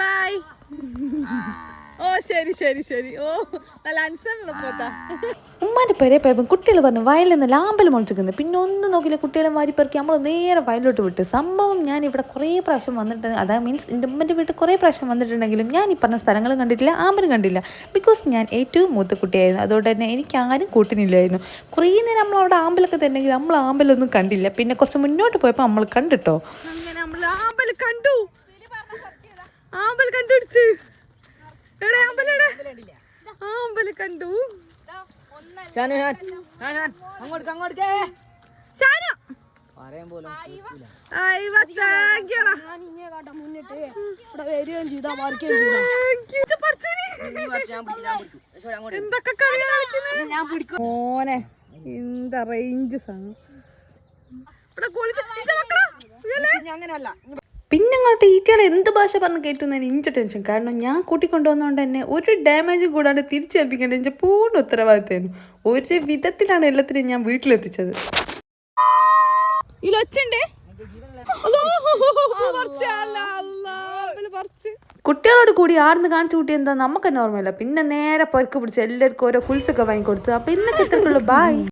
By. ഓ ശരി ശരി ശരി. ഓ നല്ല അനുസരണ പോത്താ. ഉമ്മാൻ്റെ പെരേ പോയപ്പോൾ കുട്ടികൾ പറഞ്ഞു വയലിൽ നിന്ന് ലാമ്പൽ മുളച്ചിരിക്കുന്നത്. പിന്നെ ഒന്നും നോക്കില്ല, കുട്ടികളെ മാറി പെറുക്കി നമ്മൾ നേരെ വയലിലോട്ട് വിട്ട്. സംഭവം ഞാൻ ഇവിടെ കുറേ പ്രാവശ്യം വന്നിട്ടുണ്ട്, അതായത് മീൻസ് എൻ്റെ ഉമ്മൻ്റെ വീട്ടിൽ കുറേ പ്രാവശ്യം വന്നിട്ടുണ്ടെങ്കിലും ഞാൻ ഈ പറഞ്ഞ സ്ഥലങ്ങളും കണ്ടിട്ടില്ല, ആമ്പലും കണ്ടില്ല. ബിക്കോസ് ഞാൻ ഏറ്റവും മൂത്ത കുട്ടിയായിരുന്നു, അതുകൊണ്ട് തന്നെ എനിക്ക് ആരും കൂട്ടിനില്ലായിരുന്നു. കുറേ നേരം നമ്മൾ അവിടെ ആമ്പലൊക്കെ തന്നെങ്കിൽ നമ്മൾ ആമ്പലൊന്നും കണ്ടില്ല. പിന്നെ കുറച്ച് മുന്നോട്ട് പോയപ്പോൾ നമ്മൾ കണ്ടിട്ടോ. അങ്ങനെ നമ്മൾ ആമ്പൽ കണ്ടു, ആമ്പൽ കണ്ടുപിടിച്ച്. ആമ്പൽ കണ്ടു. മോനെ എന്താ റേഞ്ച് സാധനം. പിന്നെ അങ്ങോട്ട് ഈറ്റകളെ എന്ത് ഭാഷ പറഞ്ഞ് കേട്ടുന്നതിന് ഇഞ്ച ടെൻഷൻ. കാരണം ഞാൻ കൂട്ടിക്കൊണ്ടുവന്നുകൊണ്ട് തന്നെ ഒരു ഡാമേജ് കൂടാണ്ട് തിരിച്ചേൽപ്പിക്കേണ്ട എൻ്റെ പൂർണ്ണ ഉത്തരവാദിത്തമായിരുന്നു. ഒരു വിധത്തിലാണ് എല്ലാത്തിനും ഞാൻ വീട്ടിലെത്തിച്ചത്. കുട്ടികളോട് കൂടി ആർന്ന് കാണിച്ചു കൂട്ടി എന്താ നമുക്ക് നോർമല്ല. പിന്നെ നേരെ പൊരക്ക് പിടിച്ച് എല്ലാവർക്കും ഓരോ കുൽഫൊക്കെ വാങ്ങിക്കൊടുത്തു. അപ്പോൾ ഇന്നൊക്കെ എത്രക്കുള്ളൂ. ബായ്.